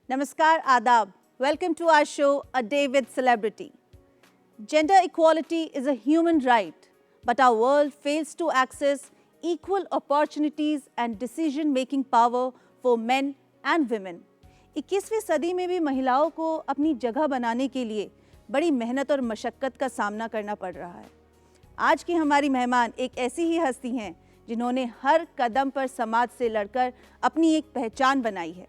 Namaskar, Adab. Welcome to our show, A Day with Celebrity. Gender equality is a human right, but our world fails to access equal opportunities and decision-making power for men and women. 21वीं सदी में भी महिलाओं को अपनी जगह बनाने के लिए बड़ी मेहनत और मशक्क़त का सामना करना पड़ रहा है। आज की हमारी मेहमान एक ऐसी ही हस्ती हैं जिन्होंने हर कदम पर समाज से लड़कर अपनी एक पहचान बनाई है।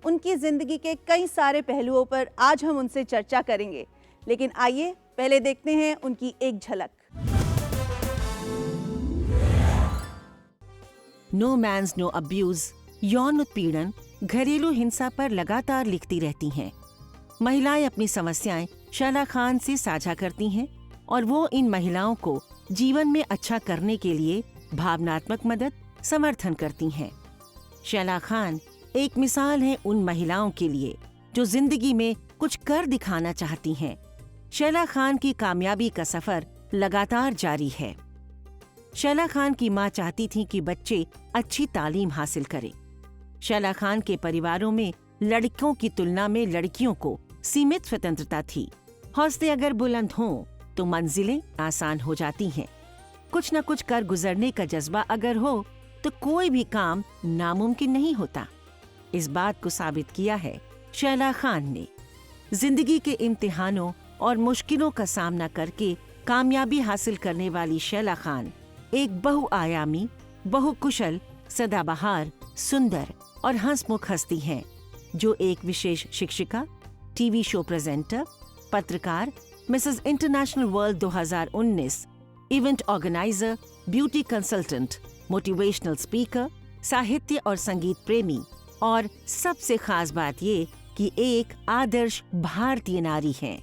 उनकी ज़िंदगी के कई सारे पहलुओं पर आज हम उनसे चर्चा करेंगे, लेकिन आइए पहले देखते हैं उनकी एक झलक। नो मैंस नो अब्यूज, यौन उत्पीड़न, घरेलू हिंसा पर लगातार लिखती रहती हैं। महिलाएं अपनी समस्याएं शैला खान से साझा करती हैं और वो इन महिलाओं को जीवन में अच्छा करने के लिए भावनात्मक मदद, समर्थन करती हैं। शैला खान एक मिसाल है उन महिलाओं के लिए जो जिंदगी में कुछ कर दिखाना चाहती हैं। शैला खान की कामयाबी का सफर लगातार जारी है। शैला खान की मां चाहती थी कि बच्चे अच्छी तालीम हासिल करें। शैला खान के परिवारों में लड़कों की तुलना में लड़कियों को सीमित स्वतंत्रता थी। हौसले अगर बुलंद हों तो मंजिलें आसान हो जाती हैं। कुछ न कुछ कर गुजरने का जज्बा अगर हो तो कोई भी काम नामुमकिन नहीं होता। इस बात को साबित किया है शैला खान ने। जिंदगी के इम्तिहानों और मुश्किलों का सामना करके कामयाबी हासिल करने वाली शैला खान एक बहुआयामी, बहुकुशल, सदाबहार, सुंदर और हंसमुख हस्ती हैं, जो एक विशेष शिक्षिका, टीवी शो प्रेजेंटर, पत्रकार, Mrs international world 2019, event organiser, beauty consultant, motivational speaker, साहित्य और संगीत प्रेमी और सबसे खास बात ये कि एक आदर्श भारतीय नारी हैं।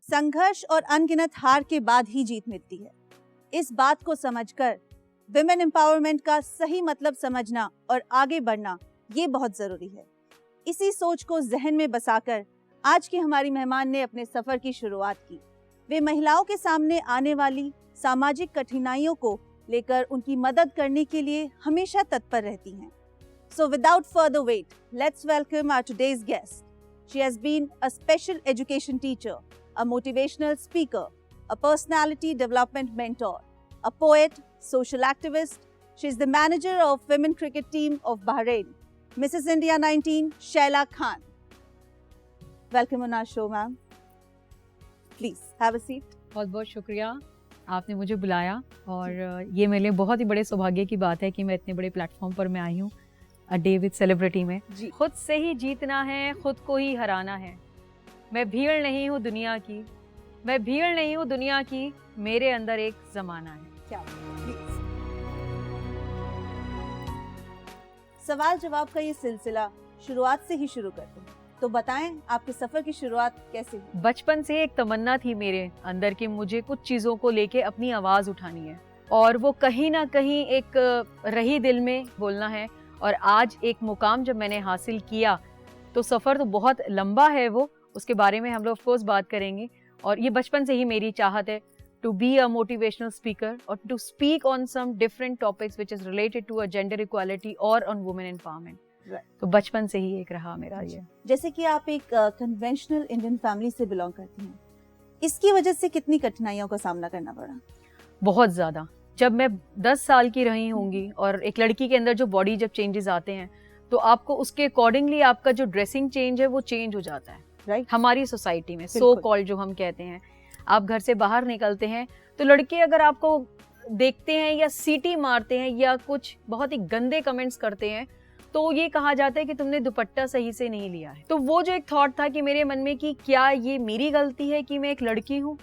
संघर्ष और अनगिनत हार के बाद ही जीत मिलती है। इस बात को समझकर विमेन एम्पावरमेंट का सही मतलब समझना और आगे बढ़ना ये बहुत जरूरी है। इसी सोच को जहन में बसाकर आज की हमारी मेहमान ने अपने सफर की शुरुआत की। वे महिलाओं के सामने आने वाली सामाजिक कठिनाइयों को लेकर उनकी मदद करने के लिए हमेशा तत्पर रहती हैं। So without further wait, let's welcome our today's guest. She has been a special education teacher, a motivational speaker, a personality development mentor, a poet, social activist. She is the manager of women cricket team of Bahrain, Mrs. India 19, Shaila Khan. Welcome on our show, ma'am. Please have a seat. बहुत बहुत शुक्रिया, आपने मुझे बुलाया और ये मेरे लिए बहुत ही बड़े सौभाग्य की बात है कि मैं इतने बड़े प्लेटफॉर्म पर मैं आई हूँ, अ डे विद सेलिब्रिटी में। खुद से ही जीतना है, खुद को ही हराना है। मैं भीड़ नहीं हूँ दुनिया की, मैं भीड़ नहीं हूँ दुनिया की, मेरे अंदर एक जमाना है। क्या सवाल जवाब का ये सिलसिला शुरुआत से ही शुरू करते हैं, तो बताएं आपके सफर की शुरुआत कैसे हुई? बचपन से एक तमन्ना थी मेरे अंदर कि मुझे कुछ चीज़ों को लेके अपनी आवाज़ उठानी है और वो कहीं ना कहीं एक रही दिल में बोलना है। और आज एक मुकाम जब मैंने हासिल किया तो सफ़र तो बहुत लंबा है, वो उसके बारे में हम लोग ऑफ कोर्स बात करेंगे। और ये बचपन से ही मेरी चाहत है to be a motivational speaker और to speak on some different topics which is related to a gender equality और ऑन वुमेन एम्पावरमेंट। तो बचपन से ही एक रहा मेरा ये। जैसे कि आप एक कन्वेंशनल इंडियन फैमिली से बिलोंग करती हैं, इसकी वजह से कितनी कठिनाइयों का सामना करना पड़ा? बहुत ज़्यादा। जब मैं 10 साल की रही होंगी और एक लड़की के अंदर जो बॉडी जब चेंजेस आते हैं तो आपको उसके अकॉर्डिंगली आपका जो ड्रेसिंग चेंज है वो चेंज हो जाता है, राइट? हमारी सोसाइटी में सो कॉल्ड जो हम कहते हैं, आप घर से बाहर निकलते हैं तो लड़के अगर आपको देखते हैं या सीटी मारते हैं या कुछ बहुत ही गंदे कमेंट्स करते हैं तो ये कहा जाता है कि तुमने दुपट्टा सही से नहीं लिया है। तो वो जो एक थॉट था कि मेरे मन में कि क्या ये मेरी गलती है कि मैं एक लड़की हूँ,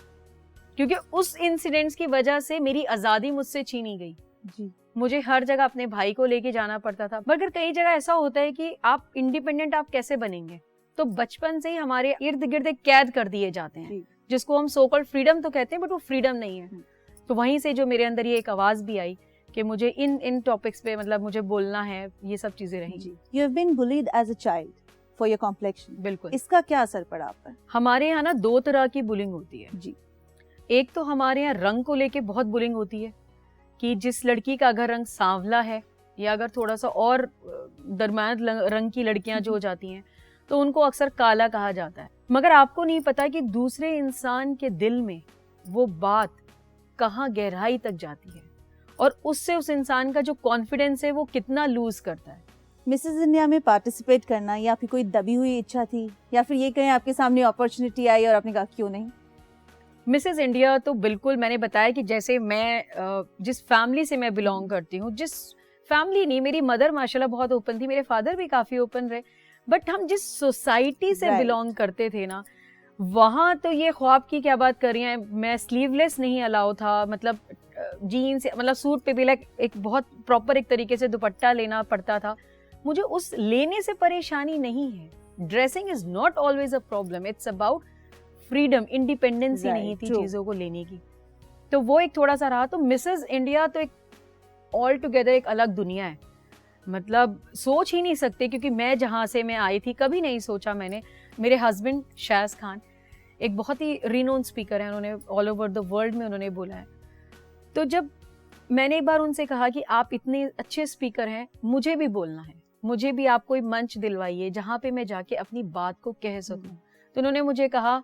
क्योंकि उस इंसिडेंट्स की वजह से मेरी आज़ादी मुझसे छीनी गई जी। मुझे हर जगह अपने भाई को लेके जाना पड़ता था, मगर कई जगह ऐसा होता है कि आप इंडिपेंडेंट आप कैसे बनेंगे। तो बचपन से ही हमारे इर्द गिर्द कैद कर दिए जाते हैं, जिसको हम सो कॉल्ड फ्रीडम तो कहते हैं, बट वो फ्रीडम नहीं है। तो वहीं से जो मेरे अंदर ये एक आवाज़ भी आई कि मुझे इन टॉपिक्स पे मतलब मुझे बोलना है, ये सब चीजें रही। You have been bullied as a child for your complexion. बिल्कुल। इसका क्या असर पड़ा आप पर? हमारे यहाँ ना 2 तरह की बुलिंग होती है जी। एक तो हमारे यहाँ रंग को लेके बहुत बुलिंग होती है कि जिस लड़की का अगर रंग सांवला है या अगर थोड़ा सा और दरमियान रंग की लड़कियां जो हो जाती हैं तो उनको अक्सर काला कहा जाता है, मगर आपको नहीं पता कि दूसरे इंसान के दिल में वो बात कहाँ गहराई तक जाती है और उससे उस इंसान का जो कॉन्फिडेंस है वो कितना लूज करता है। मिसेस इंडिया में पार्टिसिपेट करना या फिर कोई दबी हुई इच्छा थी या फिर ये कहें आपके सामने अपॉर्चुनिटी आई और आपने कहा क्यों नहीं? मिसेस इंडिया तो बिल्कुल, मैंने बताया कि जैसे मैं जिस फैमिली से मैं बिलोंग करती हूँ, जिस फैमिली नहीं, मेरी मदर माशाल्लाह बहुत ओपन थी, मेरे फादर भी काफ़ी ओपन रहे, बट हम जिस सोसाइटी से बिलोंग करते थे ना, वहाँ तो ये ख्वाब की क्या बात कर रही हैं, मैं स्लीवलेस नहीं अलाउ था, मतलब जीन्स, मतलब सूट पे भी लाइक एक बहुत प्रॉपर एक तरीके से दुपट्टा लेना पड़ता था। मुझे उस लेने से परेशानी नहीं है, dressing is not always a problem, it's about freedom, independence ही नहीं थी चीज़ों को लेने की, तो वो एक थोड़ा सा रहा। तो मिसेस इंडिया तो एक ऑल टुगेदर एक अलग दुनिया है, मतलब सोच ही नहीं सकते, क्योंकि मैं जहाँ से मैं आई थी कभी नहीं सोचा मैंने। मेरे हस्बैंड शाज खान एक बहुत ही रिनोन स्पीकर हैं, उन्होंने ऑल ओवर द वर्ल्ड में उन्होंने बोला है। तो जब मैंने एक बार उनसे कहा कि आप इतने अच्छे स्पीकर हैं, मुझे भी बोलना है, मुझे भी आप कोई मंच दिलवाइए जहाँ पे मैं जाके अपनी बात को कह सकूँ। तो उन्होंने मुझे कहा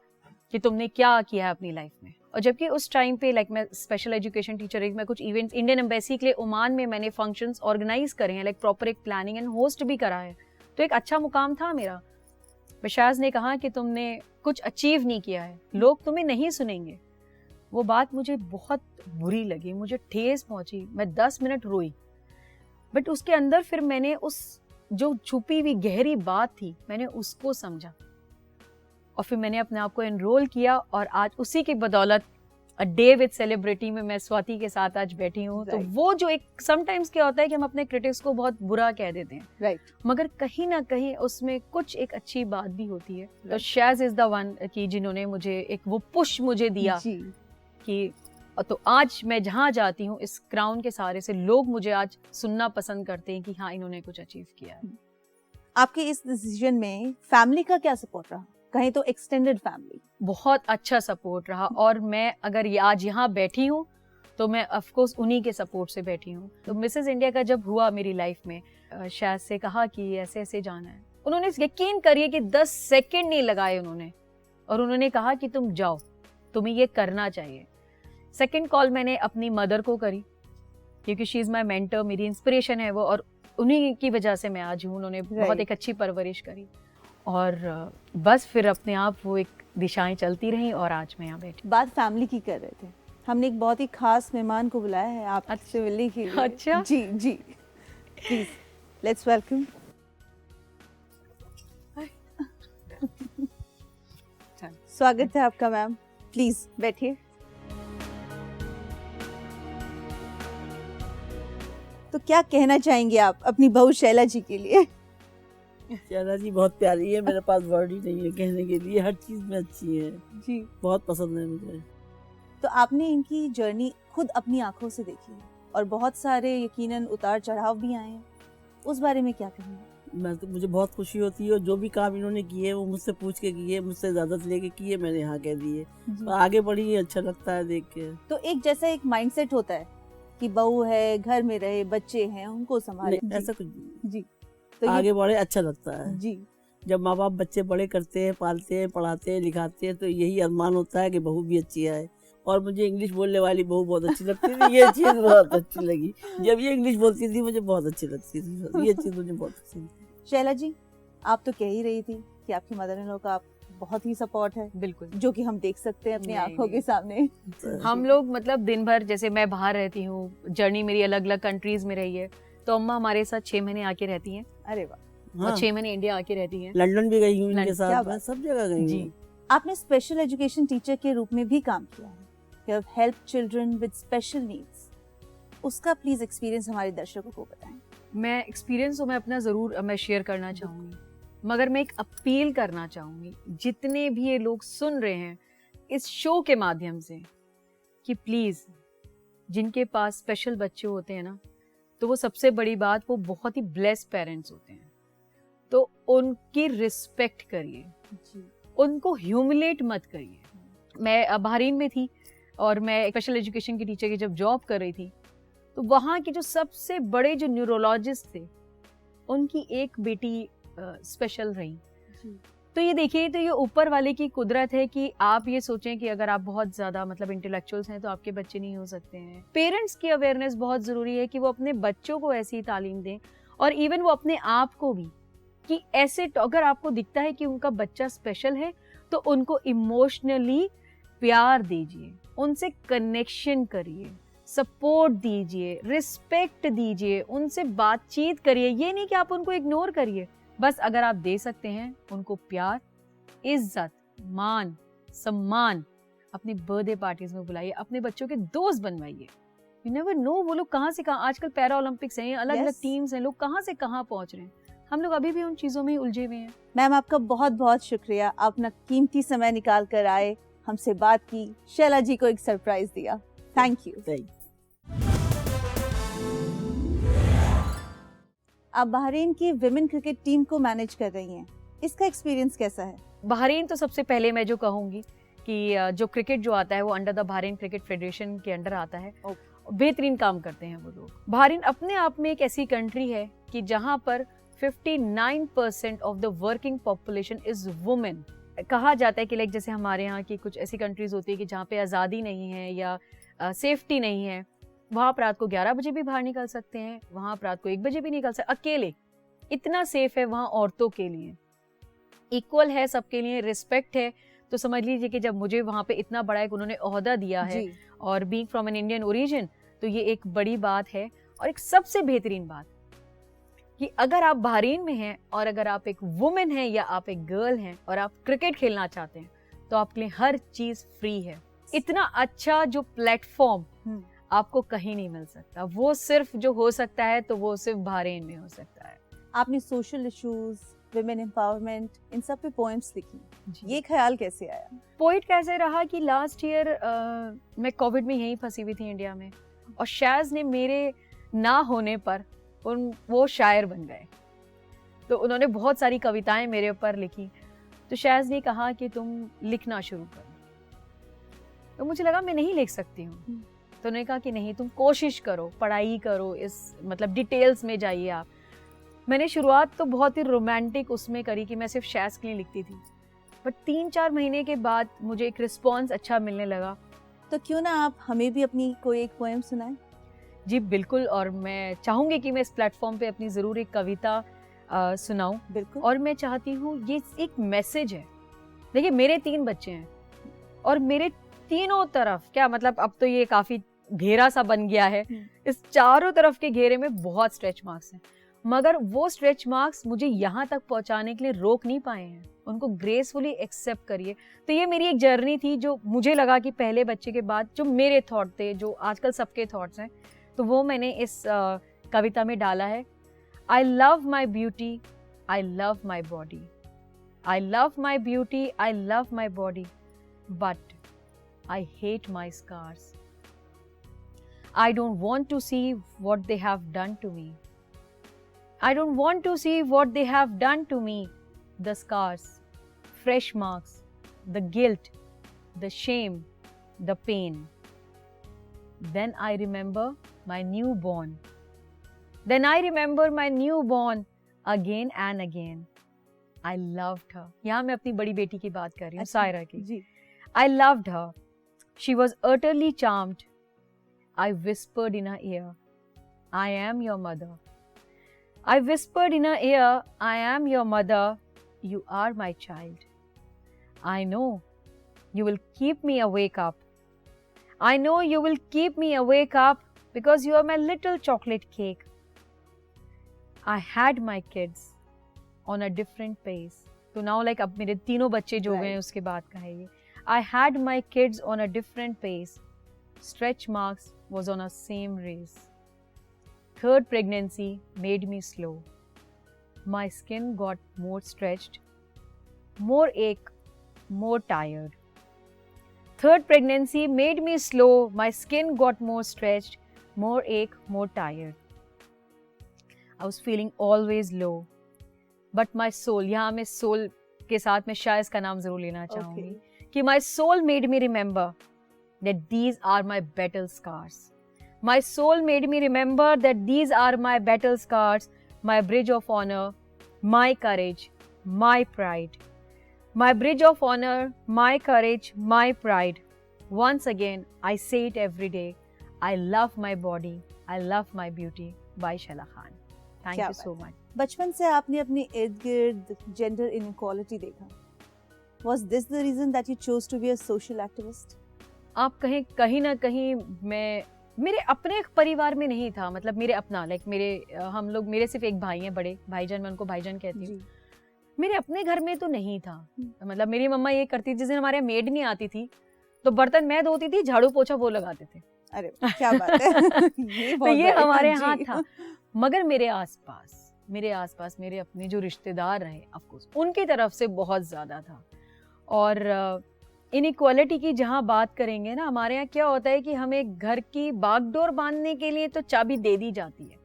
कि तुमने क्या किया है अपनी लाइफ में, और जबकि उस टाइम पे लाइक मैं स्पेशल एजुकेशन टीचर, एक मैं कुछ इवेंट्स इंडियन एम्बेसी के लिए ओमान में मैंने फंक्शंस ऑर्गेनाइज करे हैं, लाइक प्रॉपर एक प्लानिंग एंड होस्ट भी करा है, तो एक अच्छा मुकाम था मेरा। बशाज ने कहा कि तुमने कुछ अचीव नहीं किया है, लोग तुम्हें नहीं सुनेंगे। वो बात मुझे बहुत बुरी लगी, मुझे ठेस पहुंची, मैं 10 मिनट रोई, बट उसके अंदर फिर मैंने उस जो छुपी हुई गहरी बात थी मैंने उसको समझा, और फिर मैंने अपने आप को एनरोल किया, और आज उसी की बदौलत अ डे विद सेलिब्रिटी में मैं स्वाति के साथ आज बैठी हूँ। तो वो जो एक समटाइम्स क्या होता है कि हम अपने क्रिटिक्स को बहुत बुरा कह देते हैं, मगर कहीं ना कहीं उसमें कुछ एक अच्छी बात भी होती है। तो शाज इज द वन की जिन्होंने मुझे एक वो पुश मुझे दिया कि तो आज मैं जहाँ जाती हूँ इस क्राउन के सहारे से लोग मुझे आज सुनना पसंद करते हैं कि हाँ इन्होंने कुछ अचीव किया है। आपके इस डिसीजन में फैमिली का क्या सपोर्ट रहा? कहीं तो एक्सटेंडेड फैमिली बहुत अच्छा सपोर्ट रहा, और मैं अगर आज यहाँ बैठी हूँ तो मैं ऑफ कोर्स उन्हीं के सपोर्ट से बैठी हूँ। तो मिसेस इंडिया का जब हुआ मेरी लाइफ में, शायद से कहा कि ऐसे ऐसे जाना है, उन्होंने यकीन करिए कि 10 सेकंड नहीं लगाए उन्होंने, और उन्होंने कहा कि तुम जाओ, तुम्हें ये करना चाहिए। सेकंड कॉल मैंने अपनी मदर को करी, क्योंकि शी इज़ माई मेंटर, मेरी इंस्पिरेशन है वो, और उन्हीं की वजह से मैं आज हूँ। उन्होंने बहुत एक अच्छी परवरिश करी, और बस फिर अपने आप वो एक दिशाएं चलती रहीं, और आज मैं यहाँ बैठी। बात फैमिली की कर रहे थे, हमने एक बहुत ही खास मेहमान को बुलाया है आपसे मिलने के लिए। अच्छा जी जी, प्लीज लेट्स वेलकम। स्वागत है आपका मैम, प्लीज बैठिए। तो क्या कहना चाहेंगे आप अपनी बहू शैला जी के लिए? शैला जी बहुत प्यारी है, मेरे पास वर्ड ही नहीं है कहने के लिए, हर चीज में अच्छी है जी, बहुत पसंद है मुझे। तो आपने इनकी जर्नी खुद अपनी आंखों से देखी है, और बहुत सारे यकीनन उतार चढ़ाव भी आए हैं, उस बारे में क्या कहेंगे? मैं तो मुझे बहुत खुशी होती है, और जो भी काम इन्होंने किए वो मुझसे पूछ के किए, मुझसे इजाजत लेके किए, मैंने यहाँ कह दिए, तो आगे बढ़ी, अच्छा लगता है देख के। तो एक जैसा एक माइंडसेट होता है कि बहू है, घर में रहे, बच्चे हैं, उनको संभाले, ऐसा कुछ नहीं। जी, तो आगे बढ़े, अच्छा लगता है जी। जब माँ बाप बच्चे बड़े करते हैं, पालते हैं, पढ़ाते हैं, लिखाते हैं, तो यही अरमान होता है कि बहू भी अच्छी आए। और मुझे इंग्लिश बोलने वाली बहू बहुत अच्छी लगती थी, ये चीज बहुत अच्छी लगी, जब ये इंग्लिश बोलती थी मुझे बहुत अच्छी लगती थी, ये चीज मुझे बहुत अच्छी लगी। शैला जी, आप तो कह ही रही थी कि आपकी मदर इन लॉ का बहुत ही सपोर्ट है, बिल्कुल, जो कि हम देख सकते हैं अपनी आंखों के सामने। हम लोग मतलब दिन भर, जैसे मैं बाहर रहती हूँ, जर्नी मेरी अलग अलग कंट्रीज में रही है, तो अम्मा हमारे साथ 6 महीने आके रहती हैं। अरे वाह। और 6 महीने इंडिया आके रहती हैं। लंदन भी गई हूँ इनके साथ, मैं सब जगह गई जी। हूँ। आपने स्पेशल एजुकेशन टीचर के रूप में भी काम किया है, you have helped children with special needs, उसका प्लीज एक्सपीरियंस हमारे दर्शकों को बताएं। मैं एक्सपीरियंस तो मैं अपना ज़रूर मैं शेयर करना चाहूँगी, मगर मैं एक अपील करना चाहूँगी जितने भी ये लोग सुन रहे हैं इस शो के माध्यम से, कि प्लीज़ जिनके पास स्पेशल बच्चे होते हैं ना, तो वो सबसे बड़ी बात, वो बहुत ही ब्लेस्ड पेरेंट्स होते हैं, तो उनकी रिस्पेक्ट करिए, उनको ह्यूमिलेट मत करिए। मैं बहरीन में थी और मैं स्पेशल एजुकेशन की टीचर की जब जॉब कर रही थी, तो वहाँ की जो सबसे बड़े जो न्यूरोलॉजिस्ट थे, उनकी एक बेटी स्पेशल रही। तो ये देखिए, तो ये ऊपर वाले की कुदरत है कि आप ये सोचें कि अगर आप बहुत ज़्यादा मतलब इंटेलेक्चुअल्स हैं तो आपके बच्चे नहीं हो सकते हैं। पेरेंट्स की अवेयरनेस बहुत ज़रूरी है कि वो अपने बच्चों को ऐसी तालीम दें, और इवन वो अपने आप को भी, कि ऐसे अगर आपको दिखता है कि उनका बच्चा स्पेशल है तो उनको इमोशनली प्यार दीजिए, उनसे कनेक्शन करिए, सपोर्ट दीजिए, रिस्पेक्ट दीजिए, उनसे बातचीत करिए। ये नहीं कि आप उनको इग्नोर करिए, बस अगर आप दे सकते हैं उनको प्यार, इज्जत, मान, सम्मान, अपनी बर्थडे पार्टीज में बुलाइए, अपने बच्चों के दोस्त बनवाइए। यू नेवर नो वो लोग कहाँ से कहाँ, आजकल पैरा ओलंपिक्स हैं, अलग अलग टीम्स हैं, लोग कहाँ से कहाँ पहुँच रहे हैं। हम लोग अभी भी उन चीज़ों में ही उलझे हुए हैं। मैम आपका बहुत बहुत शुक्रिया, आप अपना कीमती समय निकाल कर आए, हमसे बात की, शैला जी को एक सरप्राइज दिया। Thank you. आप बहरीन की विमेन क्रिकेट टीम को मैनेज कर रही हैं, इसका एक्सपीरियंस कैसा है? बहरीन तो सबसे पहले मैं जो कहूँगी कि जो क्रिकेट जो आता है वो under the Bahrain cricket federation के अंडर आता है। बेहतरीन काम करते हैं वो लोग। बहरीन अपने आप में एक ऐसी कंट्री है कि जहाँ पर 59% of the working population is women. कहा जाता है कि लाइक जैसे हमारे यहाँ की कुछ ऐसी कंट्रीज होती है कि जहाँ पे आज़ादी नहीं है या सेफ्टी नहीं है, वहाँ आप रात को 11 बजे भी बाहर निकल सकते हैं, वहाँ आप रात को 1 बजे भी निकल सकते, अकेले। इतना सेफ है वहाँ औरतों के लिए, इक्वल है सबके लिए, रिस्पेक्ट है। तो समझ लीजिए कि जब मुझे वहाँ पे इतना बड़ा एक उन्होंने ओहदा दिया है, और being from an Indian origin, तो ये एक बड़ी बात है। और एक सबसे बेहतरीन बात कि अगर आप बहरीन में हैं और अगर आप एक वुमेन हैं या आप एक गर्ल हैं और आप क्रिकेट खेलना चाहते हैं, तो आपके लिए हर चीज फ्री है। इतना अच्छा जो प्लेटफॉर्म आपको कहीं नहीं मिल सकता, वो सिर्फ जो हो सकता है तो वो सिर्फ बहरीन में हो सकता है। आपने सोशल इश्यूज, विमेन एम्पावरमेंट, इन सब पे पोएम्स लिखी, ये ख्याल कैसे आया? पोइट कैसे रहा कि लास्ट ईयर मैं कोविड में यहीं फंसी हुई थी इंडिया में, और शायज ने मेरे ना होने पर वो शायर बन गए। तो उन्होंने बहुत सारी कविताएं मेरे ऊपर लिखी। तो शायज ने कहा कि तुम लिखना शुरू करो। तो मुझे लगा मैं नहीं लिख सकती हूँ। तो उन्होंने कहा कि नहीं, तुम कोशिश करो, पढ़ाई करो, इस मतलब डिटेल्स में जाइए आप। मैंने शुरुआत तो बहुत ही रोमांटिक उसमें करी कि मैं सिर्फ शायज के लिए लिखती थी, बट 3-4 महीने के बाद मुझे एक रिस्पॉन्स अच्छा मिलने लगा। तो क्यों ना आप हमें भी अपनी कोई एक पोएम सुनाएं? जी बिल्कुल, और मैं चाहूँगी कि मैं इस प्लेटफॉर्म पे अपनी ज़रूर एक कविता सुनाऊं। बिल्कुल। और मैं चाहती हूँ, ये एक मैसेज है। देखिए मेरे 3 बच्चे हैं और मेरे तीनों तरफ, क्या मतलब अब तो ये काफ़ी घेरा सा बन गया है, इस चारों तरफ के घेरे में बहुत स्ट्रेच मार्क्स हैं, मगर वो स्ट्रेच मार्क्स मुझे यहाँ तक पहुँचाने के लिए रोक नहीं पाए हैं। उनको ग्रेसफुली एक्सेप्ट करिए। तो ये मेरी एक जर्नी थी, जो मुझे लगा कि पहले बच्चे के बाद जो मेरे थॉट थे, जो आजकल सबके थॉट्स हैं, तो वो मैंने इस कविता में डाला है। I love my beauty, I love my body. I love my beauty, I love my body, but I hate my scars. I don't want to see what they have done to me. I don't want to see what they have done to me. The scars, fresh marks, the guilt, the shame, the pain. Then I remember my newborn. Then I remember my newborn again and again. I loved her. यहाँ मैं अपनी बड़ी बेटी की बात कर रही हूँ, सायरा की। जी। I loved her. She was utterly charmed. I whispered in her ear, I am your mother. I whispered in her ear, I am your mother. You are my child. I know you will keep me awake up. I know you will keep me awake up because you are my little chocolate cake. I had my kids on a different pace. So now like अब मेरे तीनों बच्चे जो हुए हैं उसके बाद का है ये. I had my kids on a different pace. Stretch marks was on a same race. Third pregnancy made me slow. My skin got more stretched, more ache, more tired. Third pregnancy made me slow. My skin got more stretched, more ache, more tired. I was feeling always low. But my soul, यहाँ मैं soul के साथ में शायद इसका नाम जरूर लेना चाहूँगी कि my soul made me remember that these are my battle scars. My soul made me remember that these are my battle scars, my bridge of honor, my courage, my pride. My bridge of honor, my courage, my pride. Once again, I say it every day. I love my body. I love my beauty. By Shala Khan. Thank क्या you so much. बचपन से आपने अपने इर्द गिर्द gender inequality देखा. Was this the reason that you chose to be a social activist? आप कहें कहीं ना कहीं मैं मेरे अपने परिवार में नहीं था, मतलब मेरे अपना लाइक हम लोग मेरे सिर्फ एक भाई हैं, बड़े भाईजान, मैं उनको भाईजान कहती हूँ. मेरे अपने घर में तो नहीं था. मतलब मेरी मम्मा ये करती थी, जिस दिन हमारे यहाँ मेड नहीं आती थी तो बर्तन मैं धोती थी, झाड़ू पोछा वो लगाते थे. अरे क्या बात है. ये तो ये बड़ा हमारे जी. यहाँ था. मगर मेरे आसपास मेरे अपने जो रिश्तेदार रहे, ऑफ कोर्स उनकी तरफ से बहुत ज्यादा था. और इनइक्वालिटी की जहाँ बात करेंगे ना, हमारे यहाँ क्या होता है कि हमें घर की बागडोर बांधने के लिए तो चाबी दे दी जाती है,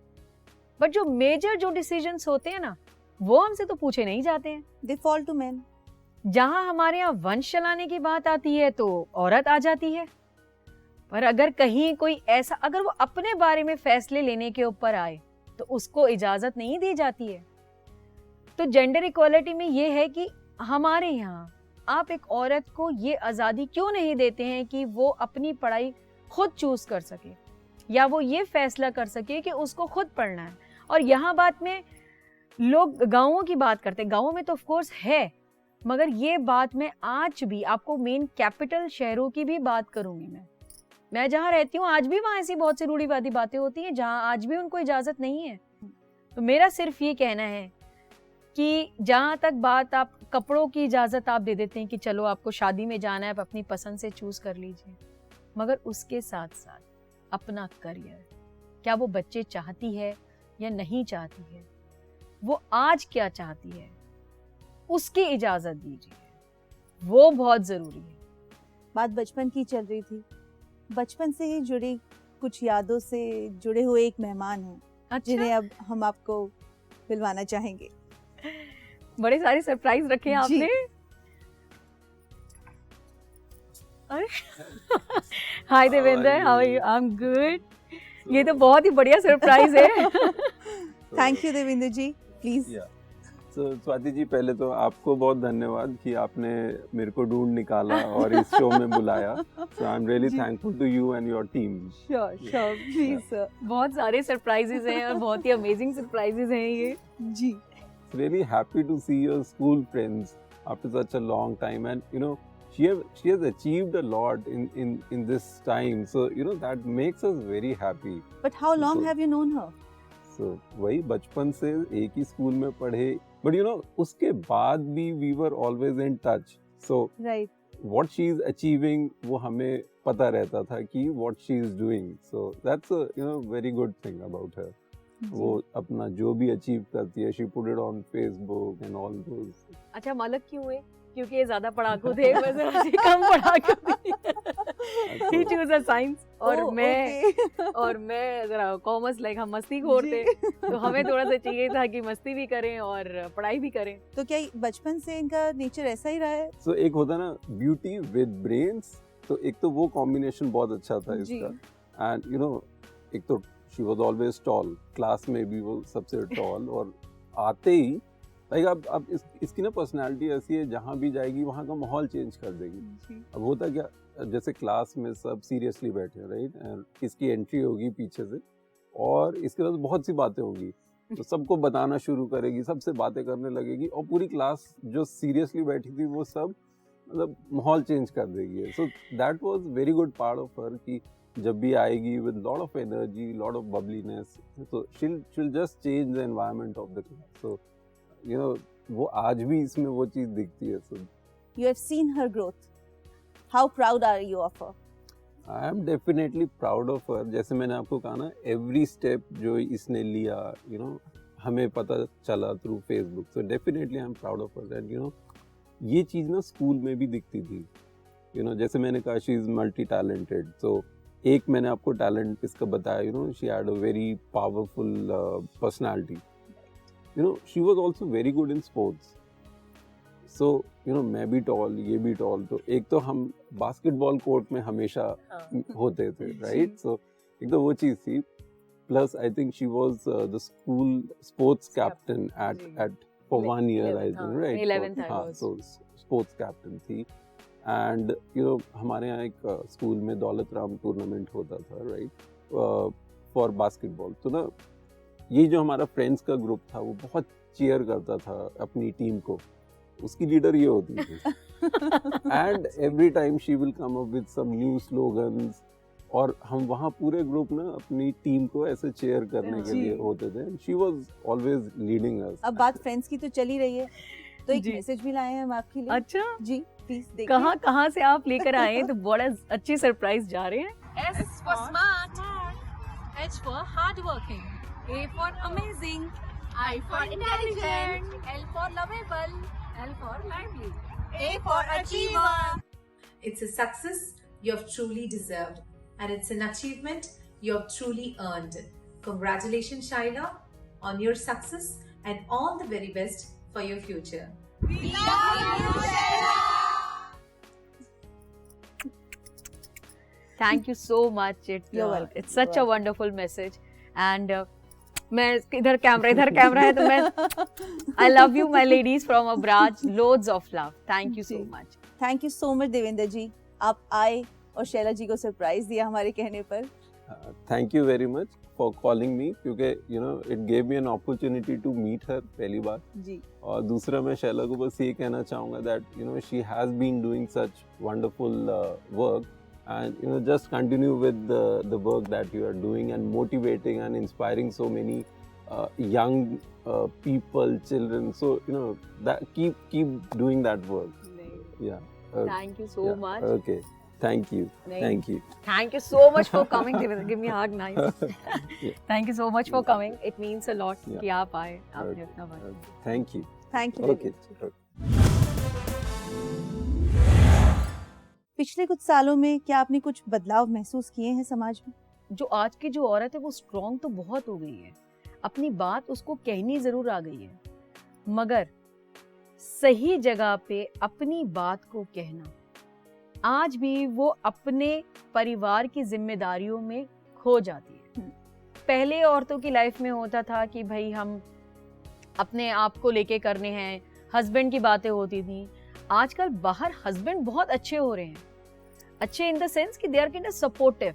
बट जो मेजर जो डिसीजंस होते हैं ना, वो हमसे तो पूछे नहीं जाते हैं. They fall to men. जहाँ हमारे यहाँ वंश चलाने की बात आती है तो औरत आ जाती है. पर अगर कहीं कोई ऐसा, अगर वो अपने बारे में फैसले लेने के ऊपर आए तो उसको इजाजत नहीं दी जाती है. तो जेंडर इक्वालिटी में ये है कि हमारे यहाँ आप एक औरत को ये आज़ादी क्यों नहीं देते हैं कि वो अपनी पढ़ाई खुद चूज कर सके, या वो ये फैसला कर सके कि उसको खुद पढ़ना है. और यहाँ बात में लोग गाँवों की बात करते हैं, गाँवों में तो ऑफ कोर्स है, मगर ये बात मैं आज भी आपको मेन कैपिटल शहरों की भी बात करूंगी. मैं जहाँ रहती हूँ आज भी वहाँ ऐसी बहुत सी रूढ़िवादी बातें होती हैं जहाँ आज भी उनको इजाजत नहीं है. तो मेरा सिर्फ ये कहना है कि जहाँ तक बात आप कपड़ों की इजाजत आप दे देते हैं कि चलो आपको शादी में जाना है, आप अपनी पसंद से चूज कर लीजिए, मगर उसके साथ साथ अपना करियर, क्या वो बच्चे चाहती है या नहीं चाहती है, वो आज क्या चाहती है, उसकी इजाजत दीजिए. वो बहुत जरूरी है. बात बचपन की चल रही थी. बचपन से ही जुड़ी कुछ यादों से जुड़े हुए एक मेहमान हैं. अच्छा, जिन्हें अब हम आपको मिलवाना चाहेंगे. बड़े सारे सरप्राइज रखे हैं जी. आपने. अरे hi Devendra, how are you? I am good. ये तो बहुत ही बढ़िया सरप्राइज है. Thank you Devendra ji. Please. तो स्वाति जी, पहले तो आपको बहुत धन्यवाद कि आपने मेरे को ढूंढ निकाला और इस शो में बुलाया. So I am really thankful to you and your team. Sure sure, please sir. बहुत सारे सरप्राइजेस हैं और बहुत ही अमेजिंग सरप्राइजेस हैं ये. जी. Really happy to see your school friends after such a long time, and you know she has achieved a lot in this time, so you know that makes us very happy. But how long So- have you known her? So वही बचपन से एक ही school में पढ़े, but you know उसके बाद भी we were always in touch. So Right. what she is achieving वो हमें पता रहता था कि what she is doing. So that's a very good thing about her. वो अपना जो भी अचीव करती है, she put it on Facebook and all those. अच्छा, मालक क्यों हुए? क्योंकि ये ज्यादा पढ़ाकू थे, मैं जरा सी कम पढ़ाकू थी. He chose a science और Oh, मैं okay. और मैं जरा कॉमर्स, लाइक हम मस्ती खोर थे, तो हमें थोड़ा सा चाहिए था कि मस्ती भी करें और पढ़ाई भी करें. तो क्या बचपन से इनका नेचर ऐसा ही रहा है? So एक होता ना ब्यूटी विद ब्रेन्स, तो एक तो वो कॉम्बिनेशन बहुत अच्छा था जी. इसका. एंड एक तो she was always tall, class में भी वो सबसे टॉल, और आते ही लाइक अब इसकी ना पर्सनालिटी ऐसी है, जहाँ भी जाएगी वहाँ का माहौल चेंज कर देगी. जी. अब होता क्या, जैसे क्लास में सब सीरियसली बैठे हैं, राइट, एंड इसकी एंट्री होगी पीछे से और इसके बाद बहुत सी बातें होंगी, तो सबको बताना शुरू करेगी, सबसे बातें करने लगेगी, और पूरी क्लास जो सीरियसली बैठी थी वो सब मतलब माहौल चेंज कर देगी. So that was very good part of her कि जब भी आएगी with lot of energy, lot of bubbliness, तो she'll just change the environment of the class. So वो आज भी इसमें वो चीज दिखती है. So You have seen her growth. How proud are you of her? I am definitely proud of her. जैसे मैंने आपको कहा ना, every step जो इसने लिया, हमें पता चला through Facebook. So definitely I am proud of her. And ये चीज ना स्कूल में भी दिखती थी. जैसे मैंने कहा, she is multi-talented. So एक मैंने आपको टैलेंट इसका बताया, she had a very powerful personality. She was also very good in sports. So मैं भी टॉल, ये भी टॉल, तो एक तो हम बास्केटबॉल कोर्ट में हमेशा होते थे, राइट. सो एक तो वो चीज थी, plus I think she was the school sports captain at for 1 year, I think, right? 11th I हाँ, was. so sports captain थी, and you know हमारे यहाँ एक स्कूल में दौलत राम टूर्नामेंट होता था, right? For basketball. तो ना ये जो हमारा फ्रेंड्स का ग्रुप था वो बहुत चीयर करता था अपनी टीम को, उसकी लीडर ये होती थी, and every time she will come up with some new slogans, और हम वहाँ पूरे ग्रुप ना अपनी टीम को ऐसे चेयर करने के लिए होते थे, she was always leading us. अब बात फ्रेंड्स की तो चली रही है, तो एक जी। मैसेज भी लाए हैं हम आपके लिए। अच्छा, जी प्लीज देखिए। कहाँ से आप लेकर आए हैं, तो बड़ा अच्छी सरप्राइज जा रहे हैं। S for smart, H for hardworking, A for amazing, I for intelligent, L for lovable, L for lively, A for achiever. It's a success you have truly deserved, and it's an achievement you have truly earned. Congratulations, Shaila, on your success, and all the very best for your future. We love you, Shaila. Thank you so much. You're welcome. It's such a wonderful message. And मैं इधर camera है तो मैं I love you, my ladies from Abraj. Loads of love. Thank you so much. Thank you so much Devendra ji, आप आए और शैला जी को surprise दिया हमारे कहने पर। Thank you very much for calling me, क्योंकि you know it gave me an opportunity to meet her पहली बार, जी। और दूसरा मैं शैला को बस ये कहना चाहूँगा that you know she has been doing such wonderful work, and you know just continue with the work that you are doing and motivating and inspiring so many young people, children, so you know that keep doing that work. Yeah. Thank you so Yeah. much. Okay, thank you. Thank you. Thank you so much for coming. Give me a hug, nice. Thank you so much for coming. It means a lot Yeah. कि आप आए, आपने Okay. अपना वक्त। Okay. Thank you. Thank you. Okay. पिछले कुछ सालों में क्या आपने कुछ बदलाव महसूस किए हैं समाज में? जो आज की जो औरत है वो स्ट्रॉन्ग तो बहुत हो गई है, अपनी बात उसको कहनी जरूर आ गई है, मगर सही जगह पे अपनी बात को कहना, आज भी वो अपने परिवार की जिम्मेदारियों में खो जाती है। पहले औरतों की लाइफ में होता था कि भाई हम अपने आप को लेके करने हैं, हस्बैंड की बातें होती थी। आजकल बाहर हस्बैंड बहुत अच्छे हो रहे हैं, अच्छे इन द सेंस कि they are kind of supportive,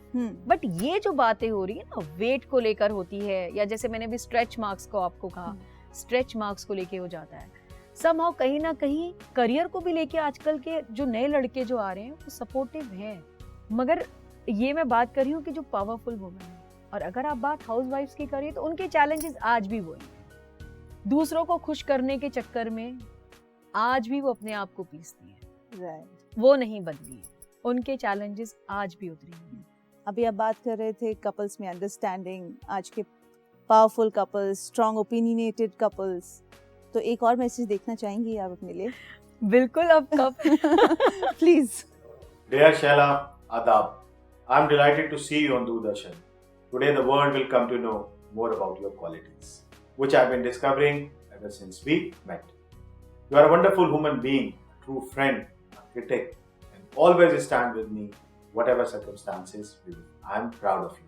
but ये जो बातें हो रही है ना वेट को लेकर होती है, या जैसे मैंने भी स्ट्रेच मार्क्स को आपको कहा, स्ट्रेच मार्क्स को लेके हो जाता है। समहाउ कहीं ना कहीं करियर को भी लेके आजकल के जो नए लड़के जो आ रहे हैं वो सपोर्टिव हैं, मगर ये मैं बात कर रही हूँ कि जो पावरफुल वुमेन है, और अगर आप बात हाउसवाइफ्स की करें तो उनके चैलेंजेस आज भी वही हैं। दूसरों को खुश करने के चक्कर में आज भी वो अपने आप को पीसती है, राइट। वो नहीं बदली है, उनके चैलेंजेस आज भी उतरे हैं। अभी आप बात कर रहे थे कपल्स में अंडरस्टैंडिंग, आज के powerful couples, strong opinionated couples, तो एक और मैसेज देखना चाहेंगी आप अपने लिए? बिल्कुल, अब कब please. Dear Shaila, Adab. I'm delighted to see you on Doordarshan. Today the world will come to know more about your qualities, which I've been discovering ever since we met. You are a wonderful human being, a true friend, a critic, and always stand with me, whatever circumstances we will. I am proud of you.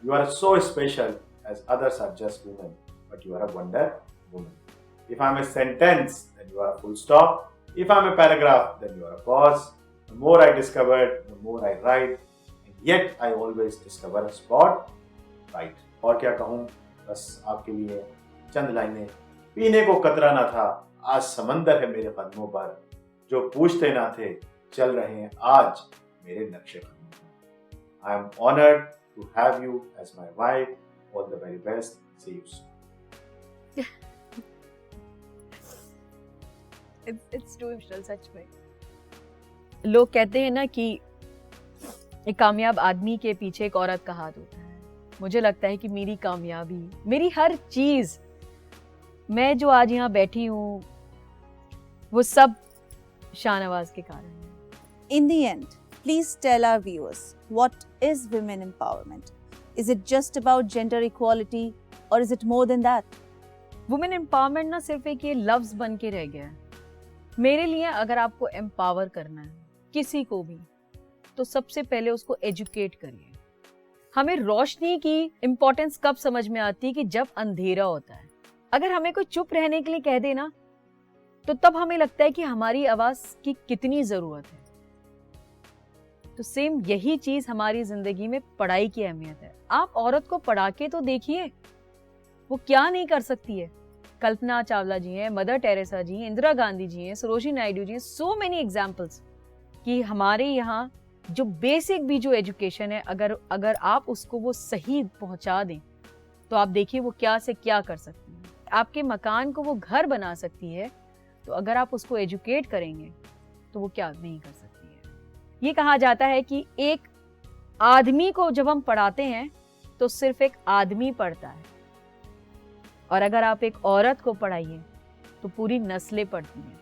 You are so special, as others are just women, but you are a wonder woman. If I'm a sentence, then you are a full stop. If I'm a paragraph, then you are a pause. The more I discovered, the more I write, and yet I always discover a spot right. और क्या कहूँ, बस आपके लिए चंद लाइनें। पीने को कतरा ना था, आज समंदर है मेरे कदमों पर, जो पूछते ना थे चल रहे हैं आज मेरे नक्शे कदमों पर। I am honored to have you as my wife. All the very best. See you soon. It's too emotional, सच में। लोग कहते हैं ना कि एक कामयाब आदमी के पीछे एक औरत का हाथ होता है। मुझे लगता है कि मेरी कामयाबी, मेरी हर चीज, मैं जो आज यहाँ बैठी हूँ, वो सब शाहनवाज के कारण है। In the end, please tell our viewers, what is women empowerment? Is it just about gender equality or is it more than that? Women empowerment ना सिर्फ एक ये लफ्ज बन के रह गया है। मेरे लिए अगर आपको एम्पावर करना है किसी को भी, तो सबसे पहले उसको एजुकेट करिए। हमें रोशनी की इम्पोर्टेंस कब समझ में आती है कि जब अंधेरा होता है। अगर हमें कोई चुप रहने के लिए कह दे ना, तो तब हमें लगता है कि हमारी आवाज की कितनी जरूरत है। तो सेम यही चीज हमारी जिंदगी में पढ़ाई की अहमियत है। आप औरत को पढ़ा के तो देखिए, वो क्या नहीं कर सकती है। कल्पना चावला जी हैं, मदर टेरेसा जी हैं, इंदिरा गांधी जी हैं, सरोजिनी नायडू जी हैं, सो मेनी एग्जाम्पल्स कि हमारे यहाँ जो बेसिक भी जो एजुकेशन है, अगर आप उसको वो सही पहुंचा दें तो आप देखिए वो क्या से क्या कर सकती है। आपके मकान को वो घर बना सकती है, तो अगर आप उसको एजुकेट करेंगे तो वो क्या नहीं कर सकती है। ये कहा जाता है कि एक आदमी को जब हम पढ़ाते हैं तो सिर्फ एक आदमी पढ़ता है, और अगर आप एक औरत को पढ़ाइए तो पूरी नस्लें पढ़ती हैं।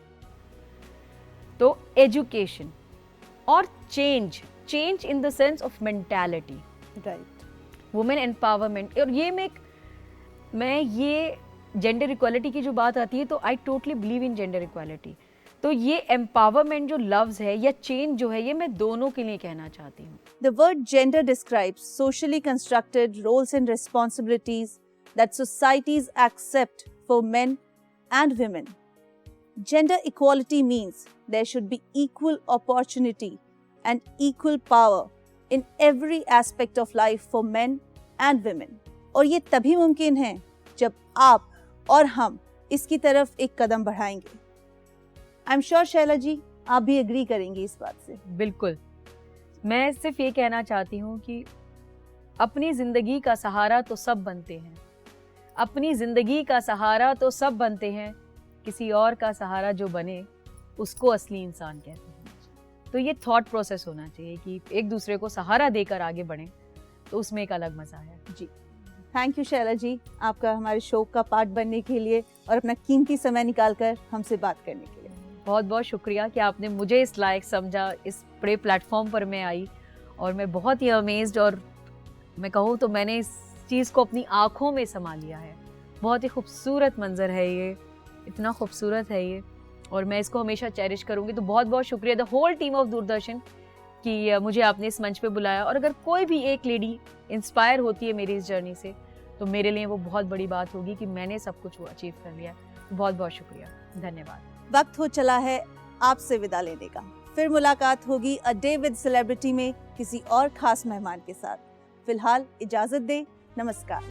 तो एजुकेशन और change in the sense of mentality, right, women empowerment. और मैं ये जेंडर इक्वालिटी की जो बात आती है, तो I totally believe in gender equality. तो ये एम्पावरमेंट जो लफ्ज है या चेंज जो है, ये मैं दोनों के लिए कहना चाहती हूँ। The word gender describes socially constructed roles and responsibilities that societies accept for men and women. Gender equality means there should be equal opportunity and equal power in every aspect of life for men and women. और ये तभी मुमकिन है जब आप और हम इसकी तरफ एक कदम बढ़ाएंगे। आई एम श्योर शैला जी, आप भी एग्री करेंगी इस बात से। बिल्कुल। मैं सिर्फ ये कहना चाहती हूँ कि अपनी जिंदगी का सहारा तो सब बनते हैं, अपनी जिंदगी का सहारा तो सब बनते हैं, किसी और का सहारा जो बने उसको असली इंसान कहते हैं। तो ये थॉट प्रोसेस होना चाहिए कि एक दूसरे को सहारा देकर आगे बढ़ें, तो उसमें एक अलग मजा है। जी, थैंक यू शैला जी, आपका हमारे शो का पार्ट बनने के लिए और अपना कीमती समय निकालकर हमसे बात करने के लिए। बहुत बहुत शुक्रिया कि आपने मुझे इस लायक समझा। इस बड़े प्लेटफॉर्म पर मैं आई और मैं बहुत ही अमेज्ड, और मैं कहूँ तो मैंने इस चीज़ को अपनी आँखों में समा लिया है। बहुत ही खूबसूरत मंजर है ये, इतना खूबसूरत है ये, और मैं इसको हमेशा चेरिश करूँगी। तो बहुत बहुत शुक्रिया the whole team of Doordarshan कि मुझे आपने इस मंच पे बुलाया। और अगर कोई भी एक लेडी इंस्पायर होती है मेरी इस जर्नी से, तो मेरे लिए वो बहुत बड़ी बात होगी कि मैंने सब कुछ वो अचीव कर लिया। बहुत बहुत शुक्रिया, धन्यवाद। वक्त हो चला है आपसे विदा लेने का। फिर मुलाकात होगी अ डे विद सेलिब्रिटी में किसी और खास मेहमान के साथ। फिलहाल इजाजत दे, नमस्कार।